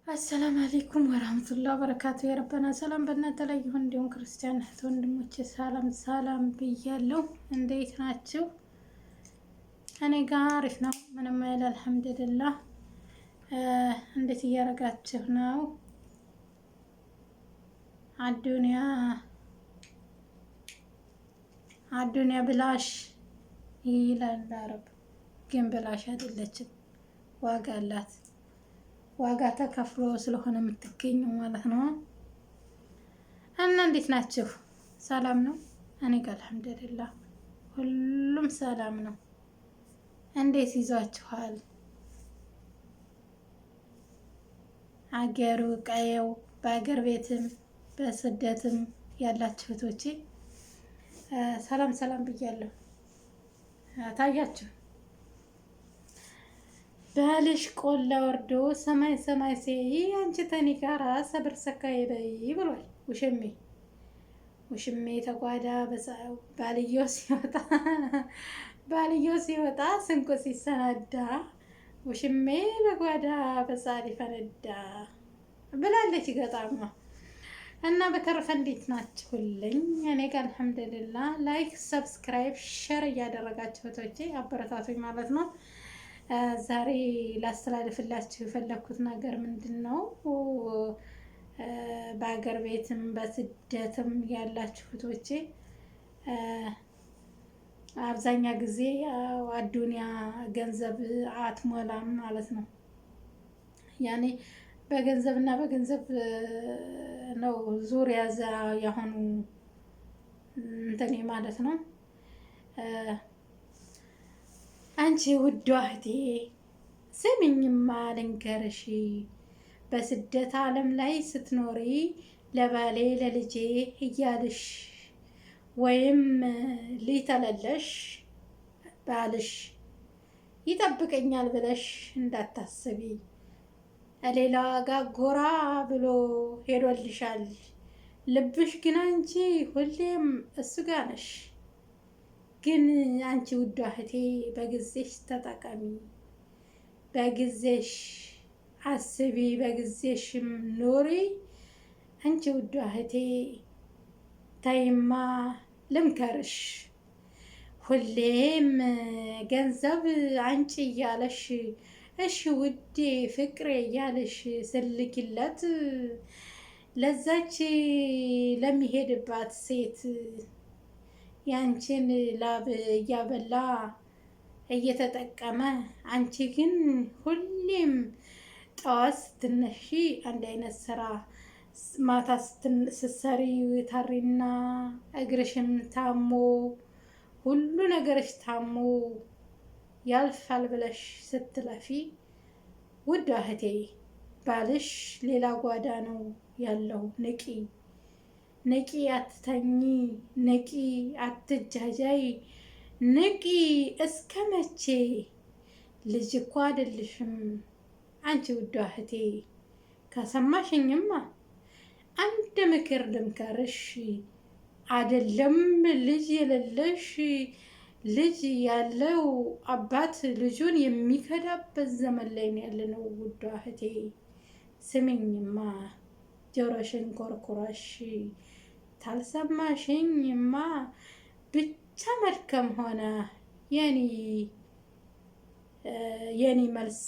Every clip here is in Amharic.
አሰላም አለይኩም ወራህመቱላሂ ወበረካቱ። የረበና ሰላም በእናንተ ላይ ይሁን። እንዲሁም ክርስቲያን እህት ወንድሞቼ ሰላም ሰላም ብያለሁ። እንዴት ናችሁ? እኔ ጋር አሪፍ ነው፣ ምንም አይል አልሐምዱሊላህ። እንዴት እያረጋችሁ ነው? አዱንያ ብላሽ ይላል አረብ፣ ግን ብላሽ አይደለችም፣ ዋጋ አላት። ዋጋ ተከፍሎ ስለሆነ የምትገኘው ማለት ነው። እና እንዴት ናችሁ? ሰላም ነው? እኔ ጋር አልሐምዱሊላህ ሁሉም ሰላም ነው። እንዴት ይዟችኋል? አገሩ ቀየው፣ በአገር ቤትም በስደትም ያላችሁ እህቶቼ ሰላም ሰላም ብያለሁ። ታያችሁ ባልሽ ቆላ ወርዶ ሰማይ ሰማይ ሲይ አንቺ ተኒ ጋራ ሰብር ሰካይ በይ ብሏል ውሽሜ ተጓዳ ባልዮ ሲወጣ ስንቁ ሲሰናዳ ውሽሜ በጓዳ በሳሪ ፈነዳ ብላለች ገጣማ። እና በተረፈ እንዴት ናችሁልኝ? እኔ ጋር አልሐምዱሊላህ። ላይክ ሰብስክራይብ ሼር እያደረጋችሁ እህቶቼ አበረታቱኝ ማለት ነው። ዛሬ ላስተላልፍላችሁ የፈለኩት ነገር ምንድን ነው? በሀገር ቤትም በስደትም ያላችሁ እህቶቼ አብዛኛ ጊዜ አዱንያ ገንዘብ አትሞላም ማለት ነው። ያኔ በገንዘብ እና በገንዘብ ነው ዙሪያ ያሆኑ እንትኔ ማለት ነው። አንቺ ውዷ እህቴ ስሚኝማ ልንገርሽ፣ በስደት ዓለም ላይ ስትኖሪ ለባሌ ለልጄ እያልሽ ወይም ሊተለለሽ ባልሽ ይጠብቀኛል ብለሽ እንዳታስቢ። ሌላ ጋ ጎራ ብሎ ሄዶልሻል፣ ልብሽ ግን አንቺ ሁሌም እሱ ጋ ነሽ። ግን አንቺ ውዷ እህቴ በጊዜሽ ተጠቀሚ፣ በጊዜሽ አስቢ፣ በጊዜሽም ኑሪ። አንቺ ውዷ እህቴ ተይማ ልምከርሽ፣ ሁሌም ገንዘብ አንቺ እያለሽ እሺ ውዴ ፍቅሬ እያለሽ ስልኪለት ለዛች ለሚሄድባት ሴት ያንቺን ላብ እያበላ እየተጠቀመ፣ አንቺ ግን ሁሌም ጠዋት ስትነሺ አንድ አይነት ስራ፣ ማታ ስትሰሪ ታሪና እግርሽም ታሞ ሁሉ ነገርሽ ታሞ ያልፋል ብለሽ ስትለፊ፣ ውድ እህቴ ባልሽ ሌላ ጓዳ ነው ያለው። ንቂ፣ አትተኝ፣ ንቂ፣ አትጃጃይ፣ ንቂ። እስከ መቼ? ልጅ እኮ አይደልሽም አንቺ ውዷ እህቴ። ከሰማሽኝማ አንድ ምክር ልምከርሽ፣ አይደለም ልጅ የሌለሽ ልጅ ያለው አባት ልጁን የሚከዳበት ዘመን ላይ ነው ያለነው። ውዷ እህቴ ስሚኝማ፣ ጆሮሽን ኮርኩረሽ ታልሰማሽኝማ ብቻ መድከም ሆነ የኔ መልስ።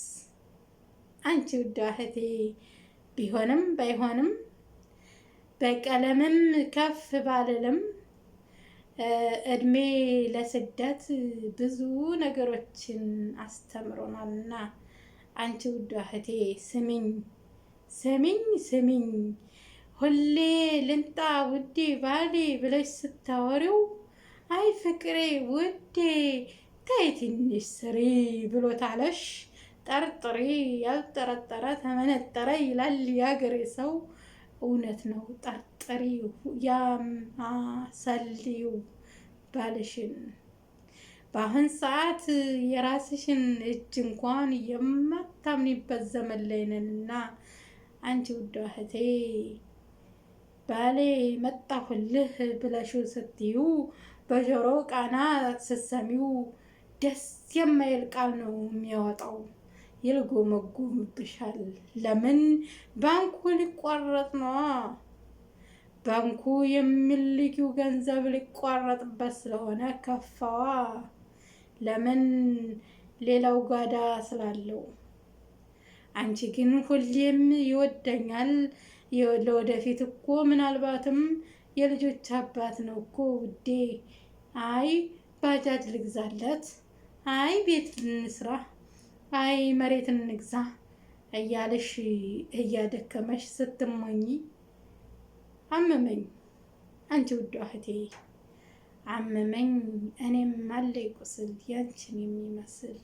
አንቺ ውዷ እህቴ ቢሆንም ባይሆንም በቀለምም ከፍ ባልልም እድሜ ለስደት ብዙ ነገሮችን አስተምሮናልና፣ አንቺ ውዷ እህቴ ስሚኝ፣ ሁሌ ልንጣ ውዴ ባሌ ብለሽ ስታወሪው፣ አይ ፍቅሬ ውዴ ተይ ትንሽ ስሪ ብሎታለሽ። ጠርጥሪ፣ ያልጠረጠረ ተመነጠረ ይላል የአገሬ ሰው። እውነት ነው። ጠርጥሪ፣ ያማሰልዩ ባልሽን። በአሁን ሰዓት የራስሽን እጅ እንኳን የማታምኒበት ዘመን ላይ ነንና፣ አንቺ ውዷ እህቴ ባሌ መጣሁልህ ብለሽው ስትዩ በጆሮ ቃና ስትሰሚው ደስ የማይል ቃል ነው የሚያወጣው። ይልጎመጎምብሻል። ለምን? ባንኩ ሊቋረጥ ነዋ። ባንኩ የሚልኪው ገንዘብ ሊቋረጥበት ስለሆነ ከፋዋ። ለምን? ሌላው ጓዳ ስላለው። አንቺ ግን ሁሌም ይወደኛል። ለወደፊት እኮ ምናልባትም የልጆች አባት ነው እኮ ውዴ። አይ ባጃጅ ልግዛለት፣ አይ ቤት እንስራ፣ አይ መሬት እንግዛ እያለሽ እያደከመሽ ስትሞኝ አመመኝ። አንቺ ውዷ እህቴ አመመኝ። እኔም አለኝ ቁስል ያንቺን የሚመስል።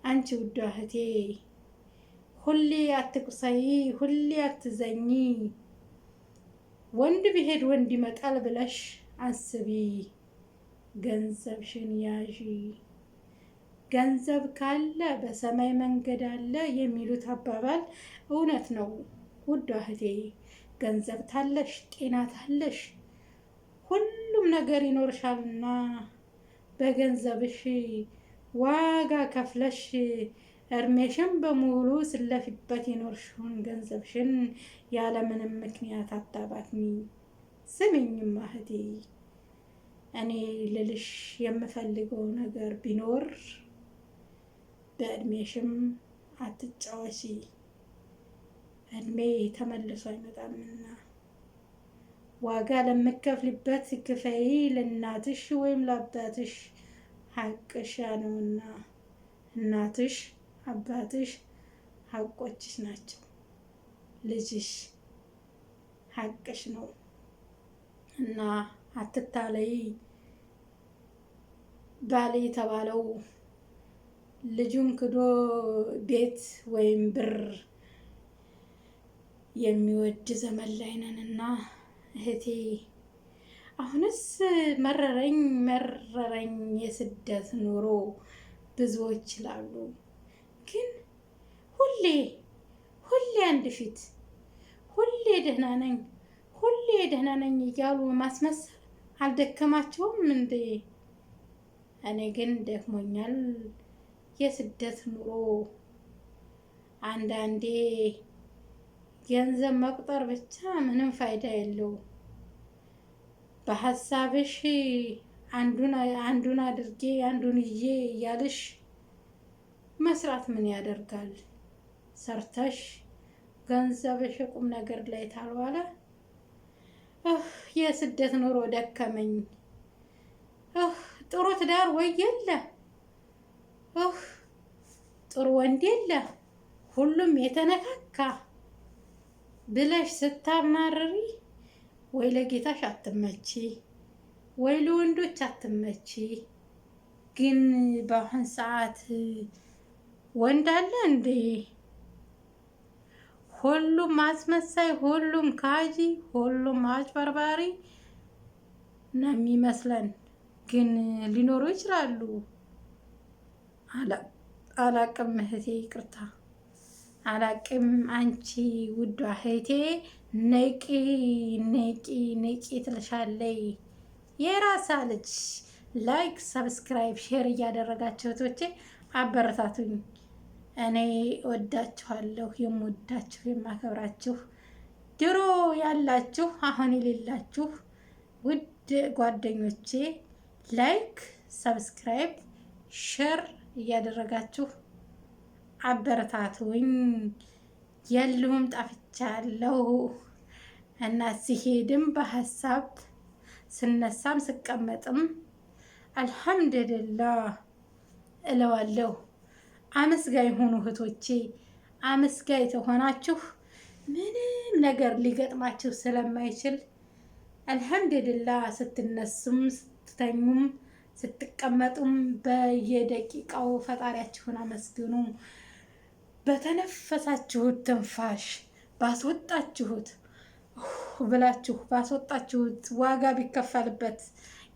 አንቺ ውዷ እህቴ ሁሌ አትቁሰይ፣ ሁሌ አትዘኝ። ወንድ ቢሄድ ወንድ ይመጣል ብለሽ አስቢ። ገንዘብሽን ያዢ። ገንዘብ ካለ በሰማይ መንገድ አለ የሚሉት አባባል እውነት ነው ውዷ እህቴ። ገንዘብ ታለሽ፣ ጤና ታለሽ፣ ሁሉም ነገር ይኖርሻልና በገንዘብሽ ዋጋ ከፍለሽ እድሜሽን በሙሉ ስለፊበት የኖርሽውን ገንዘብሽን ያለምንም ምክንያት አታባክኚ። ስሚኝማ እህቴ፣ እኔ ልልሽ የምፈልገው ነገር ቢኖር በእድሜሽም አትጫወቺ። እድሜ ተመልሶ አይመጣምና ዋጋ ለምከፍልበት ክፈይ። ለእናትሽ ወይም ለአባትሽ ሀቅሽ ነውና፣ እናትሽ አባትሽ ሀቆችሽ ናቸው። ልጅሽ ሀቅሽ ነው እና አትታለይ። ባል የተባለው ልጁን ክዶ ቤት ወይም ብር የሚወድ ዘመን ላይ ነንና እህቴ፣ አሁንስ መረረኝ የስደት ኑሮ ብዙዎች ይላሉ። ግን ሁሌ አንድ ፊት፣ ሁሌ ደህና ነኝ እያሉ ማስመሰል አልደከማቸውም እንዴ? እኔ ግን ደክሞኛል የስደት ኑሮ። አንዳንዴ ገንዘብ መቁጠር ብቻ ምንም ፋይዳ የለው። በሀሳብሽ አንዱን አድርጌ አንዱን ይዤ እያልሽ መስራት ምን ያደርጋል? ሰርተሽ ገንዘብሽ ቁም ነገር ላይ ታልዋለ የስደት ኑሮ ደከመኝ። ጥሩ ትዳር ወይ የለ፣ ጥሩ ወንድ የለ፣ ሁሉም የተነካካ ብለሽ ስታማርሪ ወይ ለጌታሽ አትመቺ፣ ወይ ለወንዶች አትመቺ። ግን በአሁን ሰዓት ወንድ አለ እንዴ? ሁሉም አስመሳይ፣ ሁሉም ካጂ፣ ሁሉም አጭበርባሪ ነው የሚመስለን። ግን ሊኖሩ ይችላሉ። አላቅም እህቴ፣ ይቅርታ አላቅም። አንቺ ውዷ እህቴ ነቂ ትልሻለይ። የራሳ ልጅ ላይክ፣ ሰብስክራይብ፣ ሼር እያደረጋችሁ እህቶቼ አበረታቱኝ። እኔ ወዳችኋለሁ፣ የምወዳችሁ የማከብራችሁ፣ ድሮ ያላችሁ አሁን የሌላችሁ ውድ ጓደኞቼ ላይክ፣ ሰብስክራይብ፣ ሼር እያደረጋችሁ አበረታቱኝ። የሉም ጠፍቻለሁ እና ሲሄድም በሀሳብ ስነሳም ስቀመጥም አልሐምዱሊላህ እለዋለሁ። አመስጋኝ ሆኑ እህቶቼ። አመስጋኝ ተሆናችሁ ምንም ነገር ሊገጥማችሁ ስለማይችል አልሐምዱሊላህ ስትነሱም ስትተኙም ስትቀመጡም በየደቂቃው ፈጣሪያችሁን አመስግኑ። በተነፈሳችሁት ትንፋሽ ባስወጣችሁት ብላችሁ ባስወጣችሁት ዋጋ ቢከፈልበት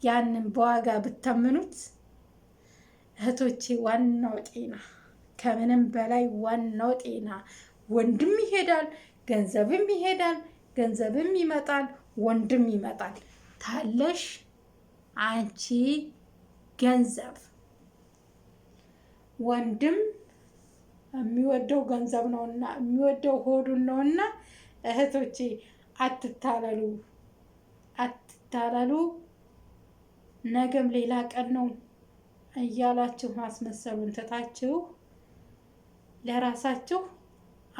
ያንን በዋጋ ብተምኑት እህቶቼ፣ ዋናው ጤና፣ ከምንም በላይ ዋናው ጤና። ወንድም ይሄዳል፣ ገንዘብም ይሄዳል፣ ገንዘብም ይመጣል፣ ወንድም ይመጣል። ታለሽ አንቺ ገንዘብ፣ ወንድም የሚወደው ገንዘብ ነውና የሚወደው ሆዱን ነውና እህቶቼ አትታለሉ፣ አትታለሉ። ነገም ሌላ ቀን ነው እያላችሁ ማስመሰሉን ትታችሁ ለራሳችሁ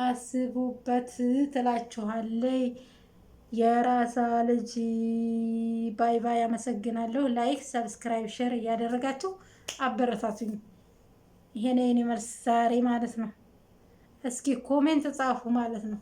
አስቡበት ትላችኋለይ። የራሳ ልጅ ባይ ባይ። አመሰግናለሁ። ላይክ፣ ሰብስክራይብ፣ ሼር እያደረጋችሁ አበረታቱኝ። ይሄ ነው የኔ መልስ ዛሬ ማለት ነው። እስኪ ኮሜንት ጻፉ ማለት ነው።